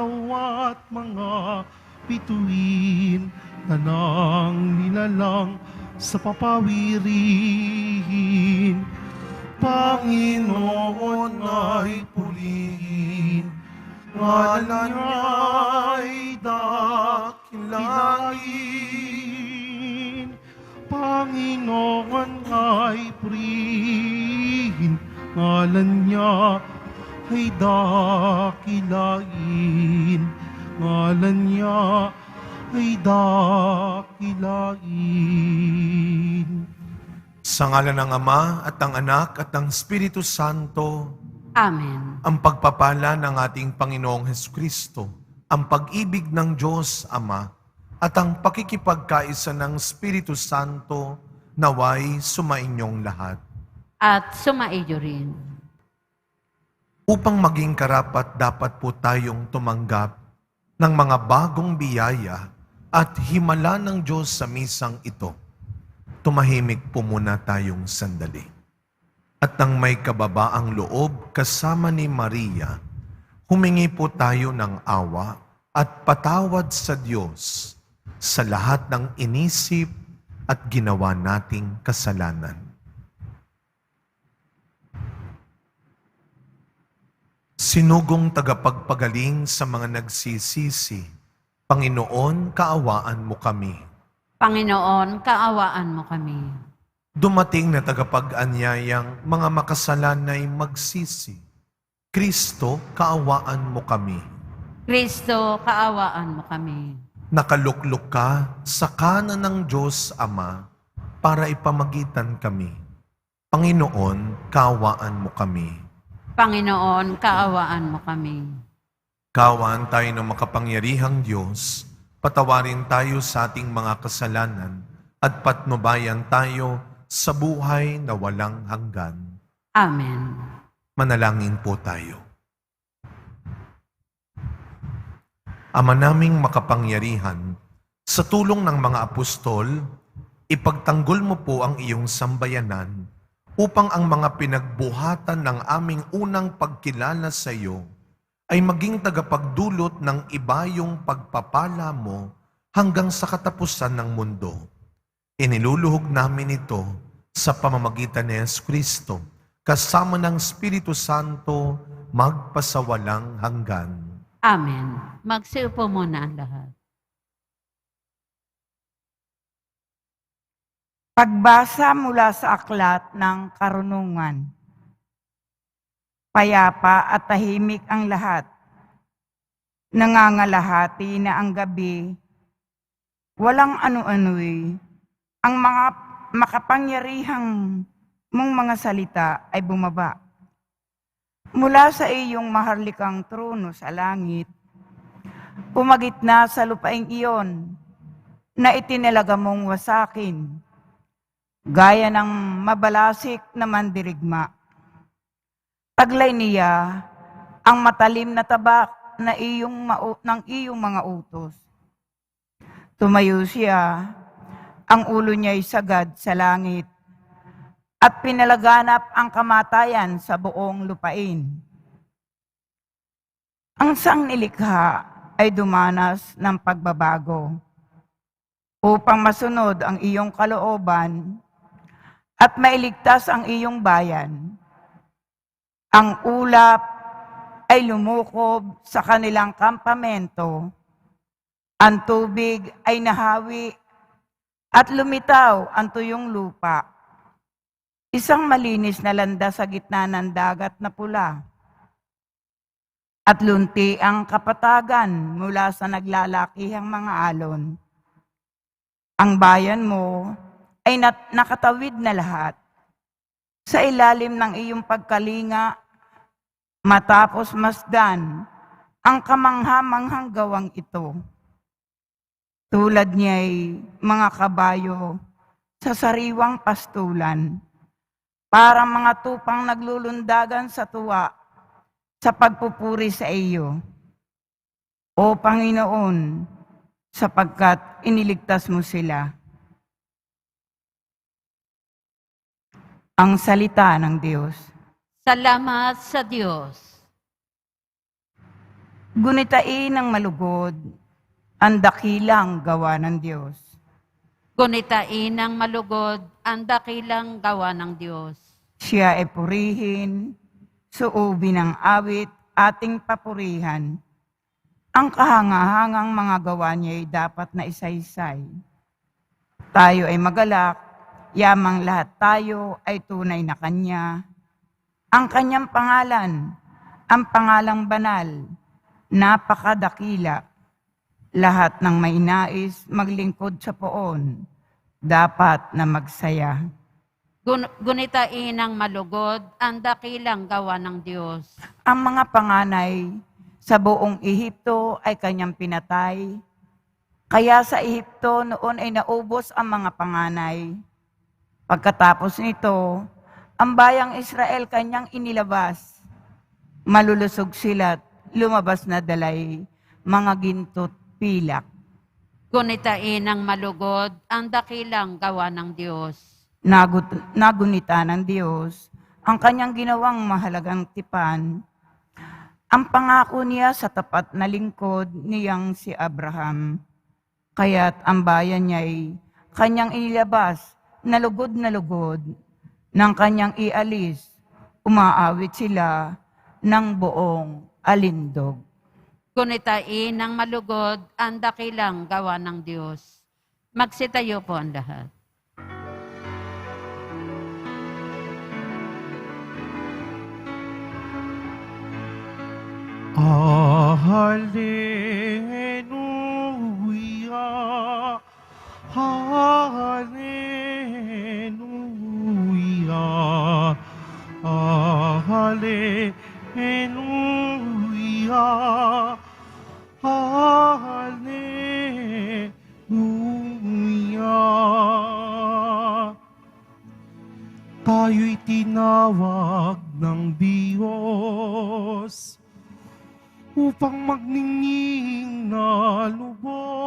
bawat mga bituin na nang nilalang sa papawirihin. Panginoon ay purihin, ngalan niya'y dakilain. Panginoon ay purihin, ngalan niya ay dakilain. Ngalan niya ay dakilain. Sa ngalan ng Ama at ng Anak at ng Espiritu Santo, Amen. ang pagpapala ng ating Panginoong Hesukristo, ang pag-ibig ng Diyos Ama, at ang pakikipagkaisa ng Espiritu Santo naway sumainyong lahat. At sumaiyo rin. Upang maging karapat dapat po tayong tumanggap ng mga bagong biyaya at himala ng Diyos sa misang ito. Tumahimik po muna tayong sandali. At nang may kababaang loob kasama ni Maria, humingi po tayo ng awa at patawad sa Diyos sa lahat ng inisip at ginawa nating kasalanan. Sinugong tagapagpagaling sa mga nagsisisi, Panginoon, kaawaan mo kami. Panginoon, kaawaan mo kami. Dumating na tagapag-anyayang mga makasalanay magsisi, Kristo, kaawaan mo kami. Kristo, kaawaan mo kami. Nakaluklok ka sa kanan ng Diyos Ama para ipamagitan kami. Panginoon, kaawaan mo kami. Panginoon, kaawaan mo kami. Kaawaan tayo ng makapangyarihang Diyos, patawarin tayo sa ating mga kasalanan at patnubayan tayo sa buhay na walang hanggan. Amen. Manalangin po tayo. Ama naming makapangyarihan, sa tulong ng mga apostol, ipagtanggol mo po ang iyong sambayanan upang ang mga pinagbuhatan ng aming unang pagkilala sa iyo ay maging tagapagdulot ng ibayong pagpapala mo hanggang sa katapusan ng mundo. Iniluluhog namin ito sa pamamagitan ni Jesucristo, kasama ng Espiritu Santo, magpasawalang hanggan. Amen. Magsiupo muna ang lahat. Pagbasa mula sa aklat ng karunungan. Payapa at tahimik ang lahat. Nangangalahati na ang gabi. Walang ano-ano'y. Ang mga makapangyarihang mong mga salita ay bumaba. Mula sa iyong maharlikang trono sa langit, pumagitna sa lupaing iyon na itinalaga mong wasakin, gaya ng mabalasik na mandirigma. Taglay niya ang matalim na tabak na ng iyong mga utos. Tumayo siya, ang ulo niya'y sagad sa langit, at pinalaganap ang kamatayan sa buong lupain. Ang sangnilikha ay dumanas ng pagbabago upang masunod ang iyong kalooban at mailigtas ang iyong bayan. Ang ulap ay lumukob sa kanilang kampamento. Ang tubig ay nahawi at lumitaw ang tuyong lupa. Isang malinis na landas sa gitna ng dagat na pula. At lunti ang kapatagan mula sa naglalakihang mga alon. Ang bayan mo ay nakatawid na lahat sa ilalim ng iyong pagkalinga matapos masdan ang kamangha-manghang gawang ito. Tulad niya'y mga kabayo sa sariwang pastulan, parang mga tupang naglulundagan sa tuwa sa pagpupuri sa iyo. O Panginoon, sapagkat iniligtas mo sila. Ang salita ng Diyos. Salamat sa Diyos. Gunitain ng malugod ang dakilang gawa ng Diyos. Gunitain ng malugod ang dakilang gawa ng Diyos. Siya ay purihin, suubin ng awit, ating papurihan. Ang kahangahangang mga gawa niya ay dapat na isaysay. Tayo ay magalak, yamang lahat tayo ay tunay na Kanya. Ang Kanyang pangalan, ang pangalang banal, napakadakila. Lahat ng may nais maglingkod sa poon, dapat na magsaya. Gunitain ng malugod ang dakilang gawa ng Diyos. Ang mga panganay sa buong Ehipto ay Kanyang pinatay. Kaya sa Ehipto noon ay naubos ang mga panganay. Pagkatapos nito, ang bayang Israel Kanyang inilabas. Malulusog sila't lumabas na dalay, mga ginto't pilak. Gunitain ng malugod ang dakilang gawa ng Diyos. Nagunita ng Diyos ang Kanyang ginawang mahalagang tipan. Ang pangako niya sa tapat na lingkod niyang si Abraham. Kaya't ang bayan niya'y Kanyang inilabas na lugod, nang Kanyang ialis, umaawit sila ng buong alindog. Gunitain ng malugod ang dakilang gawa ng Diyos. Magsitayo po ang lahat. Hallelujah, Hallelujah, Hallelujah, Hallelujah. Tayo'y tinawag ng Diyos upang magningning na lubos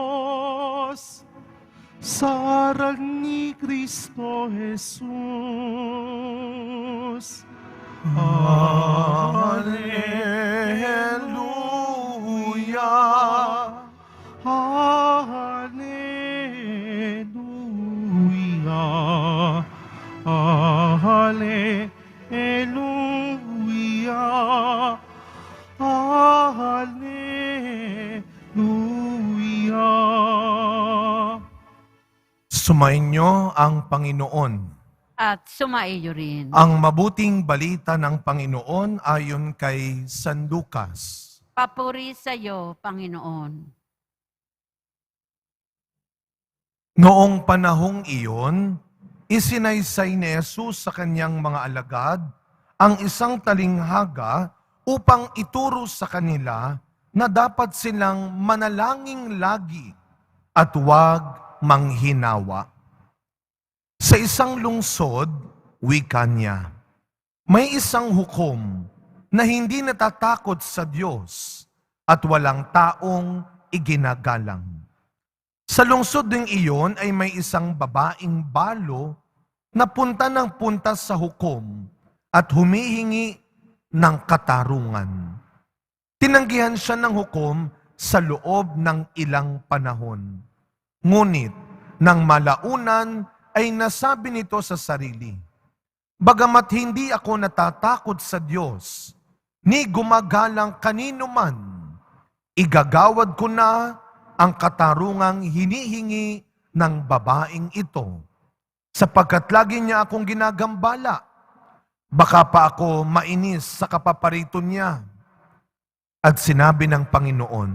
sa aral ni Kristo Jesus. Hallelujah. Hallelujah. Hallelujah. Hallelujah. Sumainyo ang Panginoon. At sumaiyo rin. Ang mabuting balita ng Panginoon ayon kay San Lucas. Papuri sa iyo, Panginoon. Noong panahong iyon, isinaysay ni Jesus sa kanyang mga alagad ang isang talinghaga upang ituro sa kanila na dapat silang manalangin lagi at huwag manghinawa. Sa isang lungsod, wika niya, may isang hukom na hindi natatakot sa Diyos at walang taong iginagalang. Sa lungsod ding iyon ay may isang babaeng balo na punta ng punta sa hukom at humihingi ng katarungan. Tinanggihan siya ng hukom sa loob ng ilang panahon. Ngunit, nang malaunan ay nasabi nito sa sarili, bagamat hindi ako natatakot sa Diyos, ni gumagalang kanino man, igagawad ko na ang katarungang hinihingi ng babaeng ito, sapagkat lagi niya akong ginagambala. Baka pa ako mainis sa kapapariton niya. At sinabi ng Panginoon,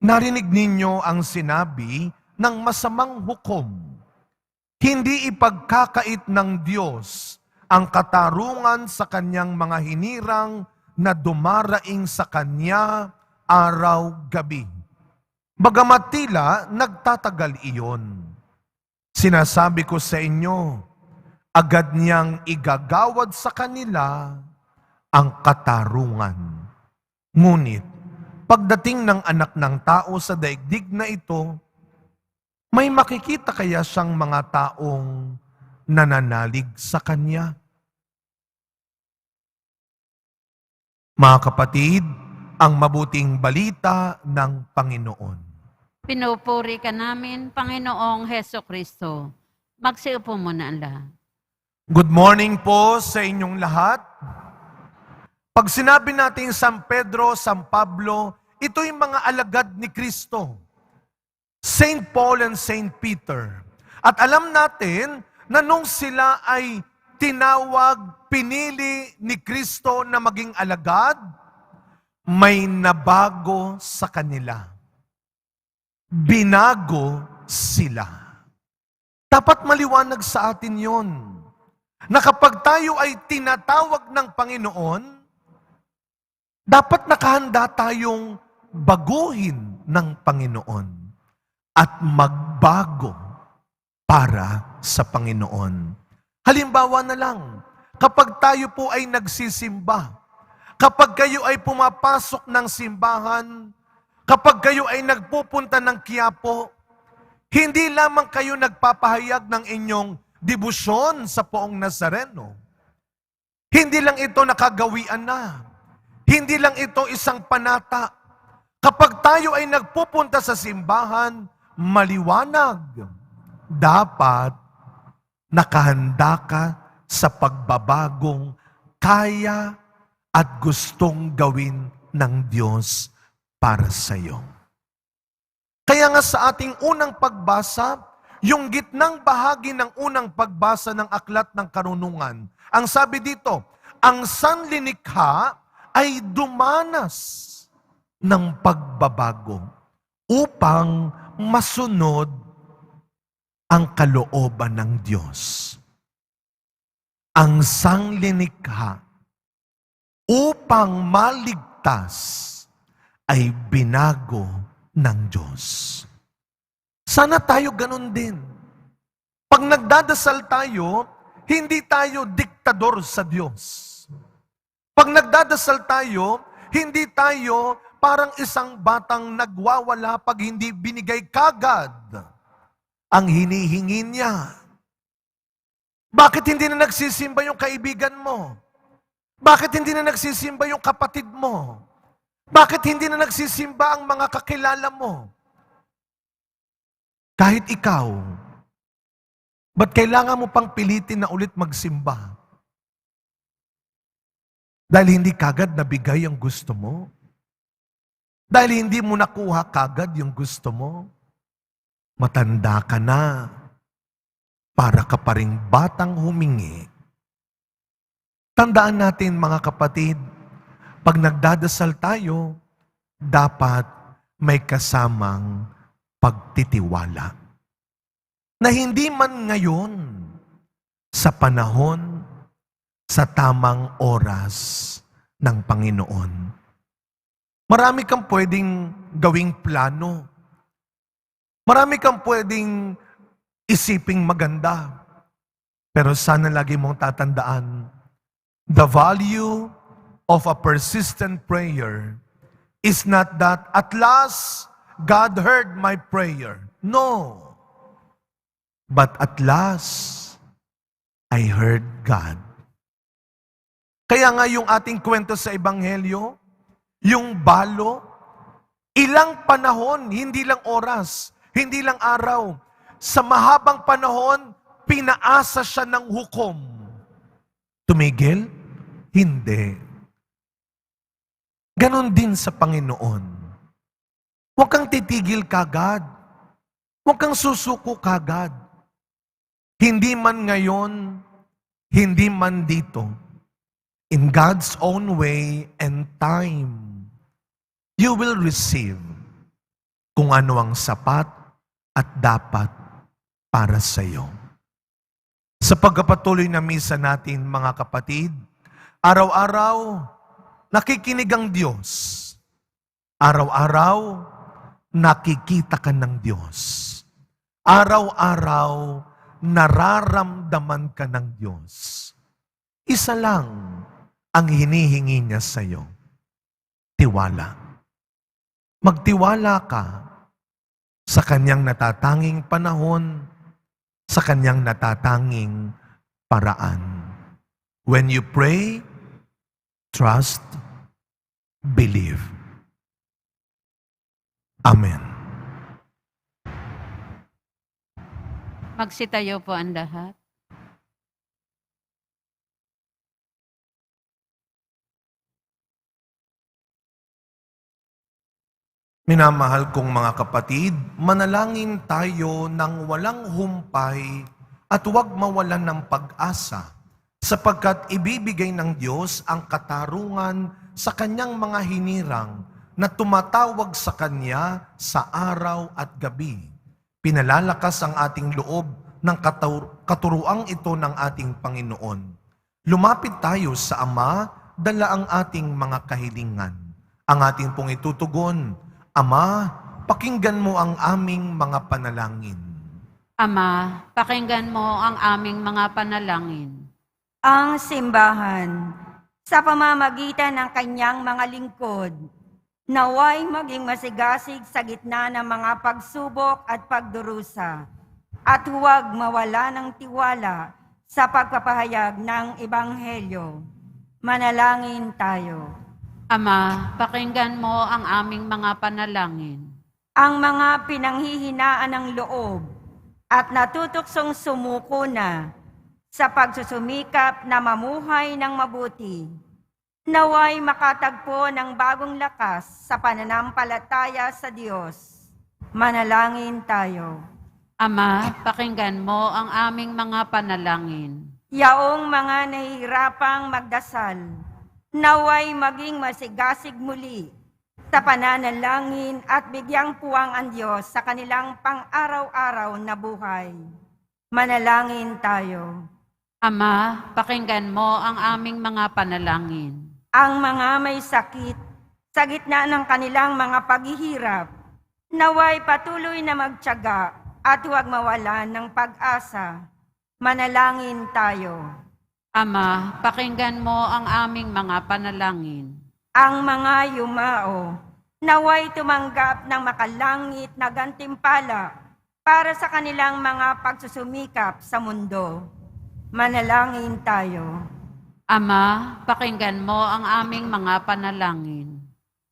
narinig ninyo ang sinabi ng masamang hukom. Hindi ipagkakait ng Diyos ang katarungan sa kanyang mga hinirang na dumaraing sa kanya araw-gabi. Bagamat tila nagtatagal iyon. Sinasabi ko sa inyo, agad niyang igagawad sa kanila ang katarungan. Ngunit, pagdating ng anak ng tao sa daigdig na ito, may makikita kaya siyang mga taong nananalig sa kanya? Mga kapatid, ang mabuting balita ng Panginoon. Pinupuri ka namin, Panginoong Heso Kristo. Magsiupo muna ang lahat. Good morning po sa inyong lahat. Pag sinabi natin San Pedro, San Pablo, ito'y mga alagad ni Kristo. Saint Paul and Saint Peter. At alam natin na nung sila ay tinawag, pinili ni Kristo na maging alagad, may nabago sa kanila. Binago sila. Dapat maliwanag sa atin yon na kapag tayo ay tinatawag ng Panginoon, dapat nakahanda tayong baguhin ng Panginoon at magbago para sa Panginoon. Halimbawa na lang, kapag tayo po ay nagsisimba, kapag kayo ay pumapasok ng simbahan, kapag kayo ay nagpupunta ng Quiapo, hindi lamang kayo nagpapahayag ng inyong debosyon sa Poong Nazareno. Hindi lang ito nakagawian na. Hindi lang ito isang panata. Kapag tayo ay nagpupunta sa simbahan, maliwanag. Dapat nakahanda ka sa pagbabagong kaya at gustong gawin ng Diyos para sa iyo. Kaya nga sa ating unang pagbasa, yung gitnang bahagi ng unang pagbasa ng Aklat ng Karunungan, ang sabi dito, ang sanlinikha ay dumanas ng pagbabago upang masunod ang kalooban ng Diyos. Ang sanglinikha upang maligtas ay binago ng Diyos. Sana tayo ganun din. Pag nagdadasal tayo, hindi tayo diktador sa Diyos. Pag nagdadasal tayo, hindi tayo parang isang batang nagwawala pag hindi binigay kagad ang hinihingi niya. Bakit hindi na nagsisimba yung kaibigan mo? Bakit hindi na nagsisimba yung kapatid mo? Bakit hindi na nagsisimba ang mga kakilala mo? Kahit ikaw, ba't kailangan mo pang pilitin na ulit magsimba? Dahil hindi kagad nabigay ang gusto mo? Dahil hindi mo nakuha kagad yung gusto mo? Matanda ka na, para ka pa ring batang humingi. Tandaan natin mga kapatid, pag nagdadasal tayo, dapat may kasamang pagtitiwala. Na hindi man ngayon, sa panahon, sa tamang oras ng Panginoon. Marami kang pwedeng gawing plano. Marami kang pwedeng isiping maganda. Pero sana lagi mong tatandaan, the value of a persistent prayer is not that at last God heard my prayer. No. But at last, I heard God. Kaya nga yung ating kwento sa Ebanghelyo, yung balo, ilang panahon, hindi lang oras, hindi lang araw, sa mahabang panahon, pinaasa siya ng hukom. Tumigil? Hindi. Ganon din sa Panginoon. Huwag kang titigil kagad. Huwag kang susuko kagad. Hindi man ngayon, hindi man dito. In God's own way and time, you will receive kung ano ang sapat at dapat para sa iyo. Sa pagpapatuloy na misa natin, mga kapatid, araw-araw, nakikinig ang Diyos. Araw-araw, nakikita ka ng Diyos. Araw-araw, nararamdaman ka ng Diyos. Isa lang ang hinihingi niya sa iyo. Tiwala. Magtiwala ka sa kanyang natatanging panahon, sa kanyang natatanging paraan. When you pray, trust, believe. Amen. Magsitayo po ang lahat. Minamahal kong mga kapatid, manalangin tayo ng walang humpay at huwag mawalan ng pag-asa sapagkat ibibigay ng Diyos ang katarungan sa kanyang mga hinirang na tumatawag sa Kanya sa araw at gabi. Pinalalakas ang ating loob ng katuruang ito ng ating Panginoon. Lumapit tayo sa Ama, dala ang ating mga kahilingan. Ang ating pong itutugon, Ama, pakinggan mo ang aming mga panalangin. Ama, pakinggan mo ang aming mga panalangin. Ang simbahan, sa pamamagitan ng kanyang mga lingkod, naway maging masigasig sa gitna ng mga pagsubok at pagdurusa, at huwag mawala ng tiwala sa pagpapahayag ng Ebanghelyo. Manalangin tayo. Ama, pakinggan mo ang aming mga panalangin. Ang mga pinanghihinaan ng loob at natutuksong sumuko na sa pagsusumikap na mamuhay ng mabuti, naway makatagpo ng bagong lakas sa pananampalataya sa Diyos. Manalangin tayo. Ama, pakinggan mo ang aming mga panalangin. Yaong mga nahihirapang magdasal, naway maging masigasig muli sa pananalangin at bigyang puwang ang Diyos sa kanilang pang-araw-araw na buhay. Manalangin tayo. Ama, pakinggan mo ang aming mga panalangin. Ang mga may sakit sa gitna ng kanilang mga paghihirap, naway patuloy na magtiyaga at huwag mawalan ng pag-asa. Manalangin tayo. Ama, pakinggan mo ang aming mga panalangin. Ang mga yumao, naway tumanggap ng makalangit na gantimpala para sa kanilang mga pagsusumikap sa mundo. Manalangin tayo. Ama, pakinggan mo ang aming mga panalangin.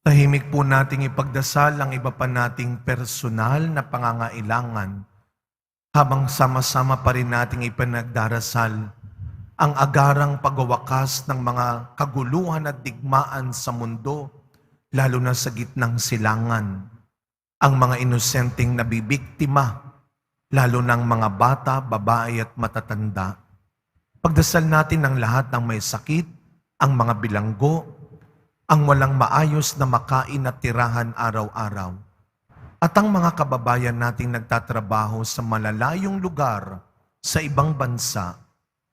Tahimik po nating ipagdasal ang iba pa nating personal na pangangailangan habang sama-sama pa rin nating ipanagdarasal ang agarang pagwawakas ng mga kaguluhan at digmaan sa mundo, lalo na sa gitnang silangan. Ang mga inosenteng nabibiktima, lalo ng mga bata, babae at matatanda. Pagdasal natin ang lahat ng may sakit, ang mga bilanggo, ang walang maayos na makain at tirahan araw-araw, at ang mga kababayan nating nagtatrabaho sa malalayong lugar sa ibang bansa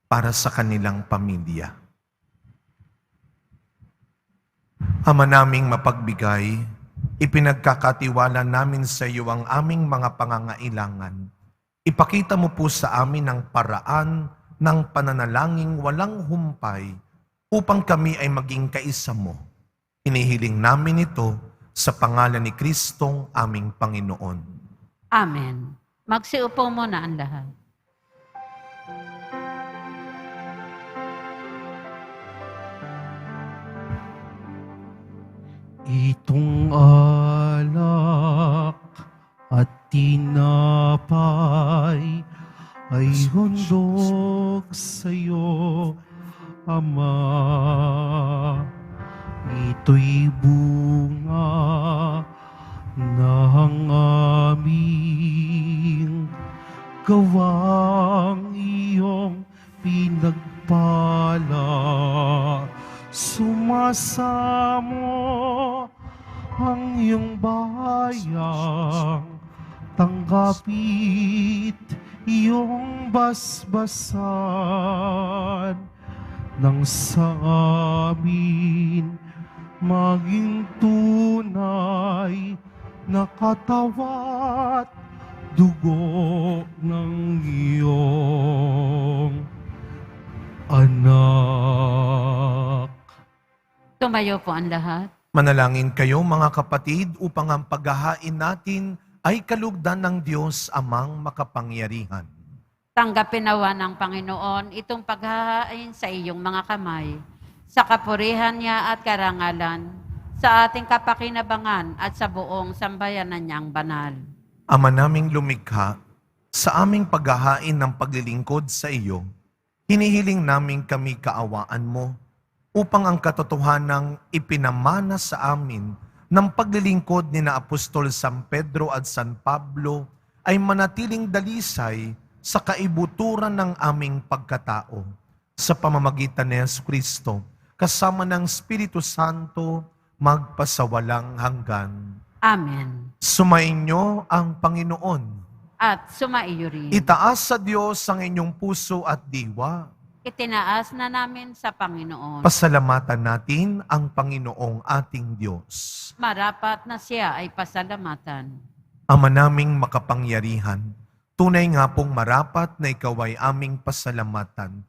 para sa kanilang pamilya. Ama naming mapagbigay, ipinagkakatiwala namin sa iyo ang aming mga pangangailangan. Ipakita mo po sa amin ang paraan ng pananalangin walang humpay upang kami ay maging kaisa mo. Inihiling namin ito sa pangalan ni Kristong aming Panginoon. Amen. Magsiupo muna ang lahat. Itong alak at tinapay ay handog sa'yo, Ama. Ito'y bunga ng aming gawang iyong pinagpala. Sumasamo ang iyong bayang, tanggapit iyong basbasan, nang sa amin maging tunay na katawat dugo ng iyong anak. Tumayo po ang lahat. Manalangin kayo mga kapatid upang ang paghahain natin ay kalugdan ng Diyos amang makapangyarihan. Tanggapin nawa ng Panginoon itong paghahain sa iyong mga kamay, sa kapurihan niya at karangalan, sa ating kapakinabangan at sa buong sambayanan niyang banal. Ama naming lumikha, sa aming paghahain ng paglilingkod sa iyo, hinihiling namin kami kaawaan mo upang ang katotohanang ipinamana sa amin ng paglilingkod ni na Apostol San Pedro at San Pablo ay manatiling dalisay sa kaibuturan ng aming pagkatao sa pamamagitan ni Jesucristo kasama ng Espiritu Santo magpasawalang hanggan. Amen. Sumainyo ang Panginoon. At sumaiyo rin. Itaas sa Diyos ang inyong puso at diwa. Itinaas na namin sa Panginoon. Pasalamatan natin ang Panginoong ating Diyos. Marapat na siya ay pasalamatan. Ama naming makapangyarihan, tunay nga pong marapat na ikaw ay aming pasalamatan.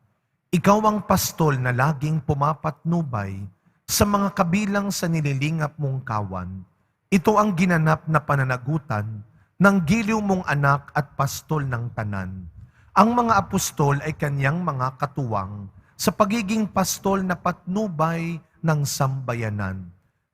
Ikaw ang pastol na laging pumapatnubay sa mga kabilang sa nililingap mong kawan. Ito ang ginanap na pananagutan ng giliw mong anak at pastol ng tanan. Ang mga apostol ay kanyang mga katuwang sa pagiging pastol na patnubay ng sambayanan.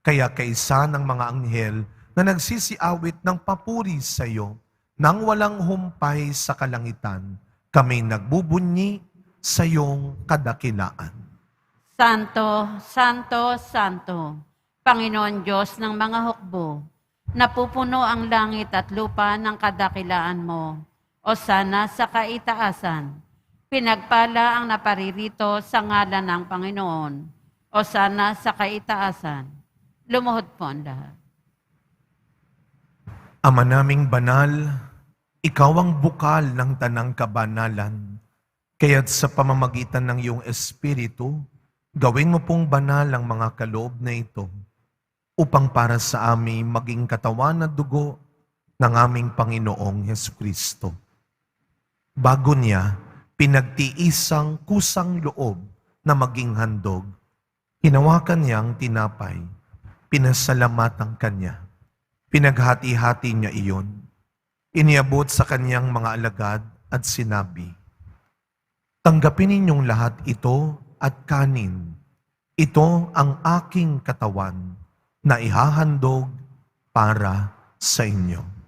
Kaya kaisa ng mga anghel na nagsisiawit ng papuri sa iyo nang walang humpay sa kalangitan, kami nagbubunyi sa iyong kadakilaan. Santo, Santo, Santo, Panginoon Diyos ng mga hukbo, napupuno ang langit at lupa ng kadakilaan mo. O sana sa kaitaasan, pinagpala ang naparirito sa ngalan ng Panginoon. O sana sa kaitaasan, lumuhod po ang lahat. Ama naming banal, ikaw ang bukal ng tanang kabanalan. Kaya't sa pamamagitan ng iyong Espiritu, gawin mo pong banal ang mga kaloob na ito upang para sa amin maging katawan at dugo ng aming Panginoong Jesucristo. Bago niya, pinagtiisang kusang loob na maging handog. Hinawakan niyang tinapay, pinasalamatan kanya. Pinaghati-hati niya iyon. Iniabot sa kanyang mga alagad at sinabi, tanggapin ninyong lahat ito at kanin. Ito ang aking katawan na ihahandog para sa inyo.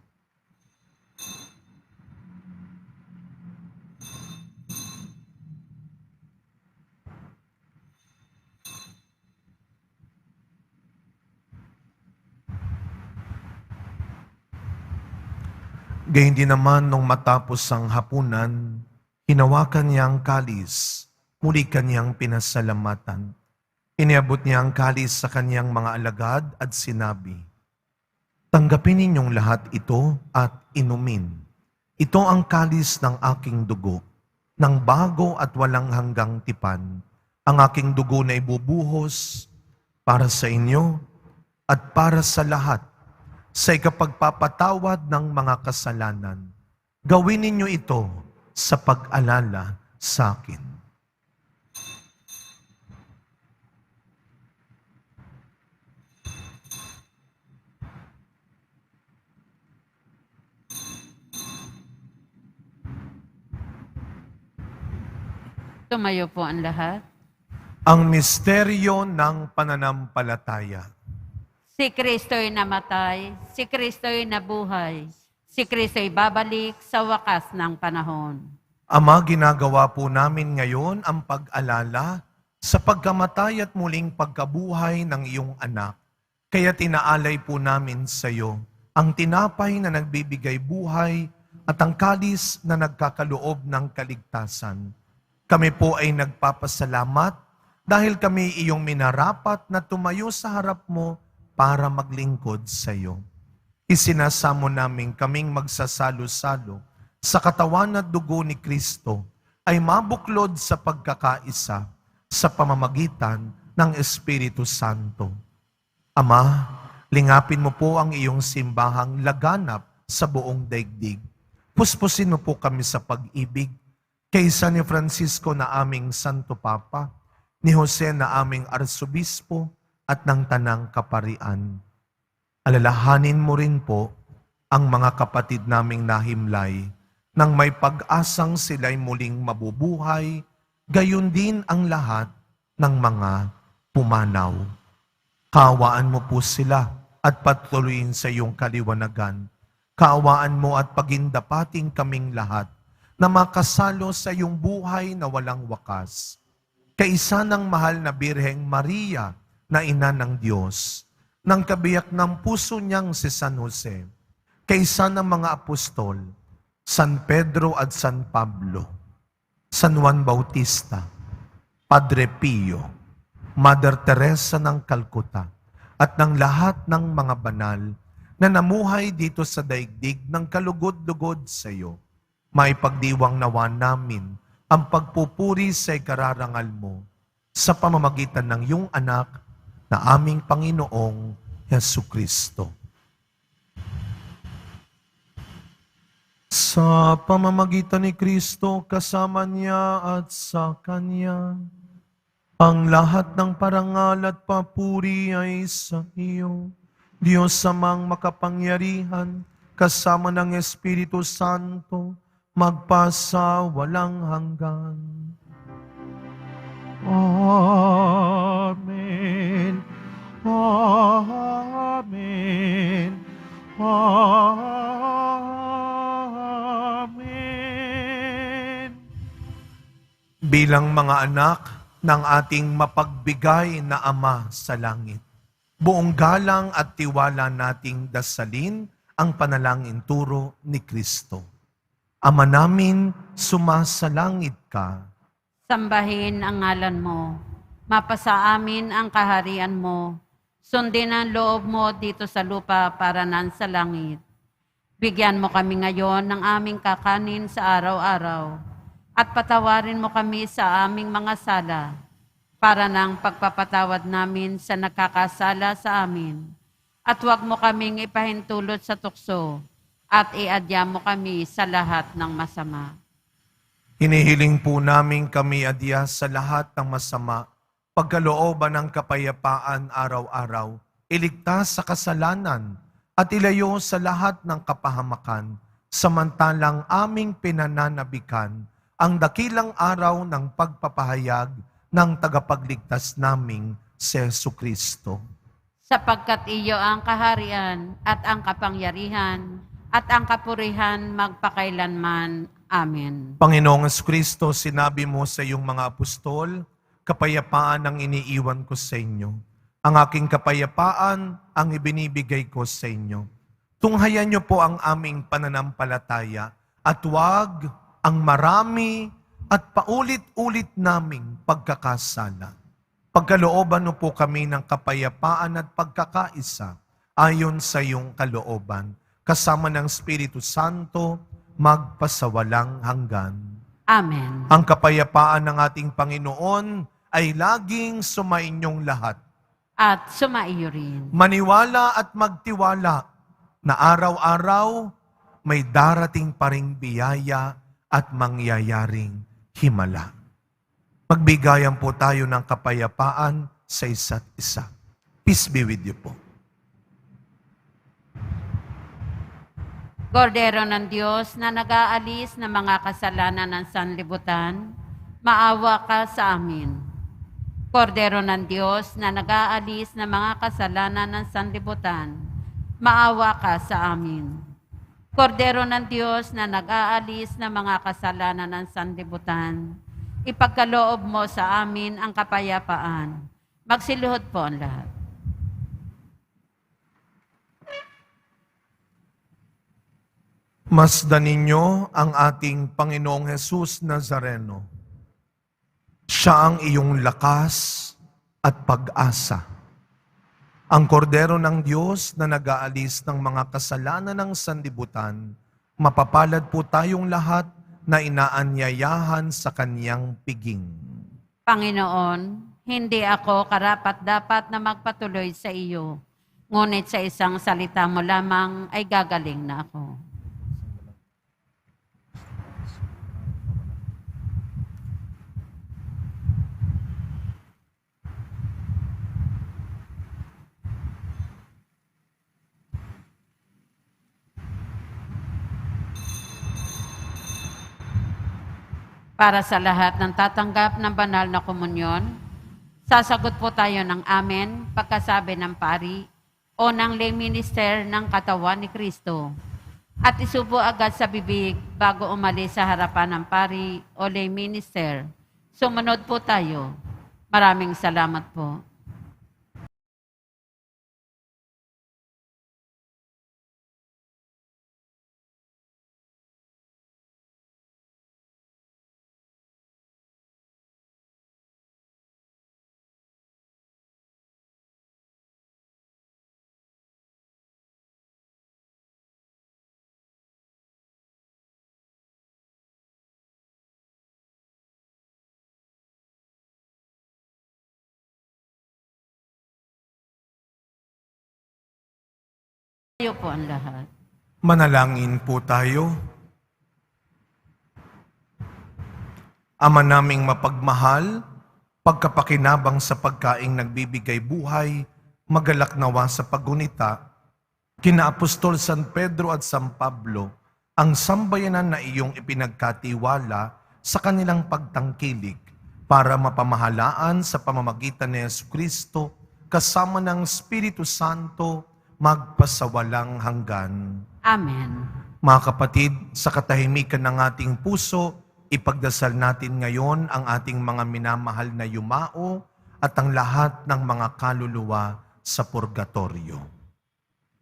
Gayun din naman nung matapos ang hapunan, hinawakan niya ang kalis, muli kanyang pinasalamatan. Iniabot niya ang kalis sa kanyang mga alagad at sinabi, tanggapin ninyong lahat ito at inumin. Ito ang kalis ng aking dugo, ng bago at walang hanggang tipan. Ang aking dugo na ibubuhos para sa inyo at para sa lahat sa ikapagpapatawad ng mga kasalanan. Gawin ninyo ito sa pag-alala sa akin. Tumayo po ang lahat. Ang misteryo ng pananampalataya. Si Kristo'y namatay, si Kristo'y nabuhay, si Kristo'y babalik sa wakas ng panahon. Ama, ginagawa po namin ngayon ang pag-alala sa pagkamatay at muling pagkabuhay ng iyong anak. Kaya tinaalay po namin sa iyo ang tinapay na nagbibigay buhay at ang kalis na nagkakaloob ng kaligtasan. Kami po ay nagpapasalamat dahil kami iyong minarapat na tumayo sa harap mo para maglingkod sa iyo. Isinasamo namin kaming magsasalo-salo sa katawan at dugo ni Kristo ay mabuklod sa pagkakaisa sa pamamagitan ng Espiritu Santo. Ama, lingapin mo po ang iyong simbahang laganap sa buong daigdig. Puspusin mo po kami sa pag-ibig kaysa ni Francisco na aming Santo Papa, ni Jose na aming Arsobispo, at ng Tanang Kaparian. Alalahanin mo rin po ang mga kapatid naming nahimlay nang may pag-asang sila'y muling mabubuhay, gayon din ang lahat ng mga pumanaw. Kaawaan mo po sila at patuloyin sa iyong kaliwanagan. Kaawaan mo at pagindapating kaming lahat na makasalo sa iyong buhay na walang wakas. Kaisa ng mahal na Birheng Maria na ina ng Diyos, ng kabiyak ng puso niyang si San Jose, kaisa ng mga apostol, San Pedro at San Pablo, San Juan Bautista, Padre Pio, Mother Teresa ng Calcutta, at ng lahat ng mga banal na namuhay dito sa daigdig ng kalugod-lugod sa iyo. Maipagdiwang nawa namin ang pagpupuri sa ikararangal mo sa pamamagitan ng iyong anak na aming Panginoong Jesucristo. Sa pamamagitan ni Kristo, kasama niya at sa Kanya, ang lahat ng parangal at papuri ay sa iyo, Diyos amang makapangyarihan, kasama ng Espiritu Santo, magpasa walang hanggan. Amen. Amen. Amen. Bilang mga anak ng ating mapagbigay na Ama sa langit, buong galang at tiwala nating dasalin ang panalangin turo ni Kristo. Ama namin, sumasalangit ka. Sambahin ang ngalan mo. Mapasa amin ang kaharian mo. Sundin ang loob mo dito sa lupa para nan sa langit. Bigyan mo kami ngayon ng aming kakanin sa araw-araw. At patawarin mo kami sa aming mga sala para ng pagpapatawad namin sa nakakasala sa amin. At huwag mo kaming ipahintulot sa tukso at iadya mo kami sa lahat ng masama. Hinihiling po namin kami adya sa lahat ng masama, pagkalooban ng kapayapaan araw-araw, iligtas sa kasalanan at ilayo sa lahat ng kapahamakan, samantalang aming pinananabikan ang dakilang araw ng pagpapahayag ng tagapagligtas naming si Jesucristo. Sapagkat iyo ang kaharian at ang kapangyarihan at ang kapurihan magpakailanman. Amen. Panginoong Jesucristo, sinabi mo sa iyong mga apostol, kapayapaan ang iniiwan ko sa inyo. Ang aking kapayapaan ang ibinibigay ko sa inyo. Tunghayan niyo po ang aming pananampalataya at huwag ang marami at paulit-ulit naming pagkakasala. Pagkalooban mo po kami ng kapayapaan at pagkakaisa ayon sa iyong kalooban, kasama ng Espiritu Santo, magpasawalang hanggan. Amen. Ang kapayapaan ng ating Panginoon ay laging sumainyong lahat. At sumaiyo rin. Maniwala at magtiwala na araw-araw may darating pa ring biyaya at mangyayaring himala. Magbigayan po tayo ng kapayapaan sa isa't isa. Peace be with you po. Kordero ng Diyos na nag-aalis ng mga kasalanan ng sanlibutan, maawa ka sa amin. Kordero ng Diyos na nag-aalis ng mga kasalanan ng sanlibutan, maawa ka sa amin. Kordero ng Diyos na nag-aalis ng mga kasalanan ng sanlibutan, ipagkaloob mo sa amin ang kapayapaan. Magsiluhod po ang lahat. Masdan ninyo ang ating Panginoong Jesus Nazareno. Siya ang iyong lakas at pag-asa. Ang kordero ng Diyos na nag-aalis ng mga kasalanan ng sanlibutan, mapapalad po tayong lahat na inaanyayahan sa kanyang piging. Panginoon, hindi ako karapat-dapat na magpatuloy sa iyo, ngunit sa isang salita mo lamang ay gagaling na ako. Para sa lahat ng tatanggap ng banal na komunyon, Sasagot po tayo ng amen pagkasabi ng pari o ng lay minister ng katawan ni Kristo. At isubo agad sa bibig bago umalis sa harapan ng pari o lay minister. Sumunod po tayo. Maraming salamat po. Tayo po ang lahat. Manalangin po tayo. Ama naming mapagmahal, pagkapakinabang sa pagkaing nagbibigay buhay, magalak nawa sa paggunita, kina Apostol San Pedro at San Pablo, ang sambayanan na iyong ipinagkatiwala sa kanilang pagtangkilik para mapamahalaan sa pamamagitan ni Jesucristo kasama ng Espiritu Santo magpasawalang hanggan. Amen. Mga kapatid, sa katahimikan ng ating puso, ipagdasal natin ngayon ang ating mga minamahal na yumao at ang lahat ng mga kaluluwa sa purgatorio.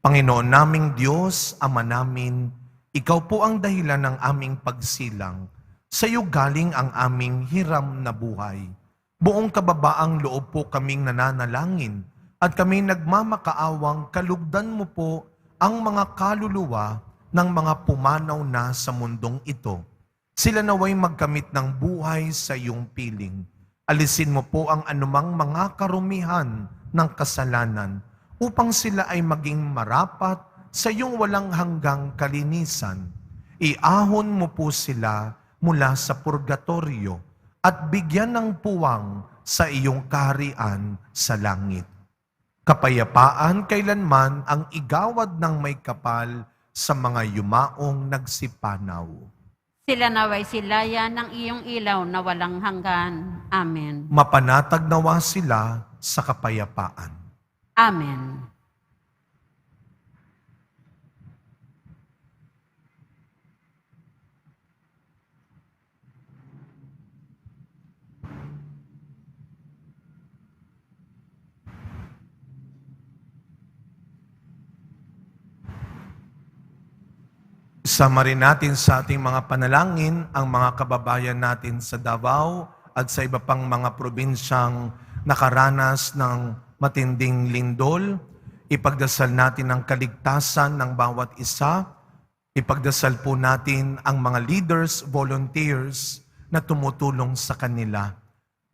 Panginoon naming Diyos, Ama namin, Ikaw po ang dahilan ng aming pagsilang. Sa iyo galing ang aming hiram na buhay. Buong kababaang loob po kaming nananalangin at kami nagmamakaawang kalugdan mo po ang mga kaluluwa ng mga pumanaw na sa mundong ito. Sila naway magkamit ng buhay sa iyong piling. Alisin mo po ang anumang mga karumihan ng kasalanan upang sila ay maging marapat sa iyong walang hanggang kalinisan. Iahon mo po sila mula sa purgatorio at bigyan ng puwang sa iyong kaharian sa langit. Kapayapaan kailanman ang igawad ng may kapal sa mga yumaong nagsipanaw. Sila naway silayan ng iyong ilaw na walang hanggan. Amen. Mapanatag nawa sila sa kapayapaan. Amen. Isama rin natin sa ating mga panalangin ang mga kababayan natin sa Davao at sa iba pang mga probinsyang nakaranas ng matinding lindol. Ipagdasal natin ang kaligtasan ng bawat isa. Ipagdasal po natin ang mga leaders, volunteers na tumutulong sa kanila.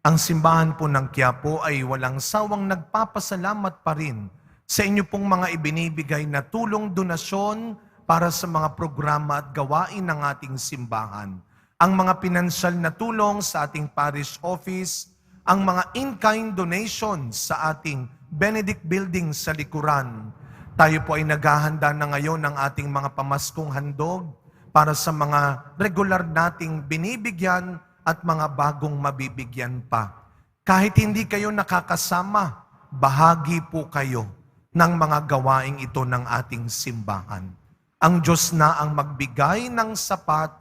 Ang simbahan po ng Quiapo ay walang sawang nagpapasalamat pa rin sa inyo pong mga ibinibigay na tulong, donasyon, para sa mga programa at gawain ng ating simbahan. Ang mga pinansyal na tulong sa ating parish office, ang mga in-kind donations sa ating Benedict Building sa likuran. Tayo po ay naghahanda na ngayon ng ating mga pamaskong handog para sa mga regular nating binibigyan at mga bagong mabibigyan pa. Kahit hindi kayo nakakasama, bahagi po kayo ng mga gawaing ito ng ating simbahan. Ang Diyos na ang magbigay ng sapat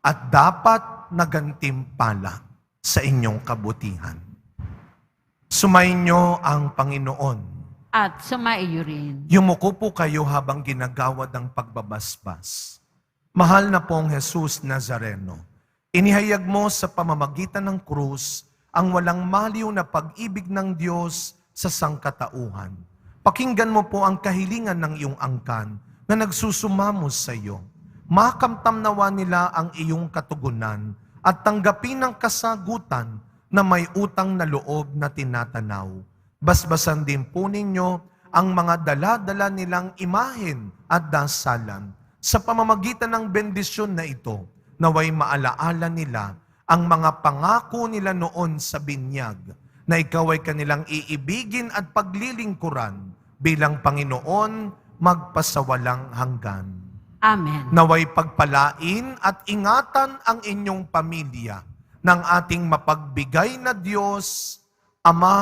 at dapat na gantimpala sa inyong kabutihan. Sumainyo ang Panginoon. At sumaiyo rin. Yumuko po kayo habang ginagawad ang pagbabasbas. Mahal na pong Jesus Nazareno, inihayag mo sa pamamagitan ng krus ang walang maliw na pag-ibig ng Diyos sa sangkatauhan. Pakinggan mo po ang kahilingan ng iyong angkan na nagsusumamo sa iyo. Makamtam nawa nila ang iyong katugunan at tanggapin ang kasagutan na may utang na loob na tinatanaw. Basbasan din po ninyo ang mga dala-dala nilang imahen at dasalan. Sa pamamagitan ng bendisyon na ito, naway maalaala nila ang mga pangako nila noon sa binyag na ikaw ay kanilang iibigin at paglilingkuran bilang Panginoon magpasawalang hanggan. Amen. Naway pagpalain at ingatan ang inyong pamilya ng ating mapagbigay na Diyos, Ama,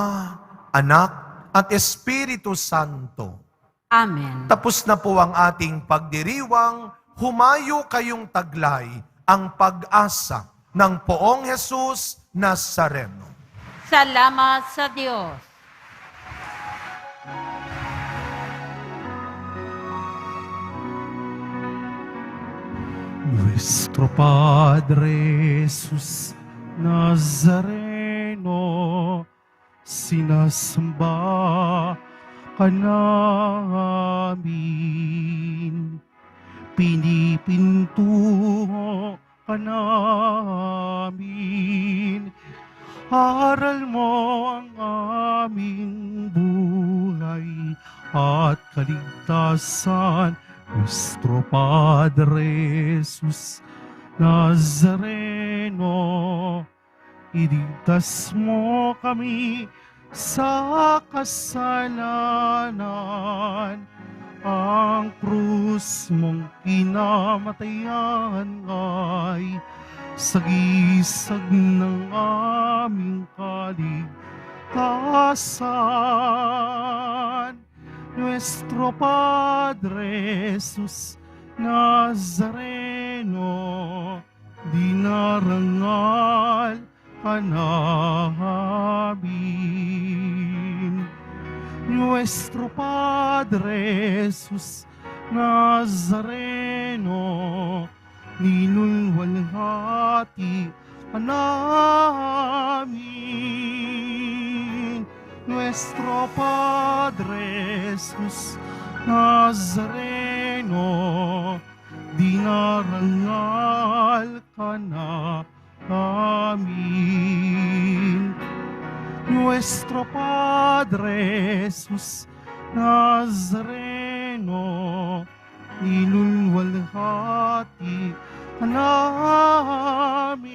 Anak, at Espiritu Santo. Amen. Tapos na po ang ating pagdiriwang, humayo kayong taglay ang pag-asa ng Poong Jesus Nazareno. Salamat sa Diyos. Nuestro Padre Jesus Nazareno, sinasamba ka namin. Pinipintuho ka namin. Aral mo ang aming buhay at kaligtasan. Nuestro Padre Jesus Nazareno, iligtas mo kami sa kasalanan. Ang krus mong kinamatayan ay sagisag ng aming kaligtasan. Nuestro Padre Jesus Nazareno, dinarangal ka namin. Nuestro Padre Jesus Nazareno, ninulwalhati ka namin. Nuestro Padre Jesus Nazareno, dinarangal ka namin. Nuestro Padre Jesus Nazareno, nilulwalhati ka namin.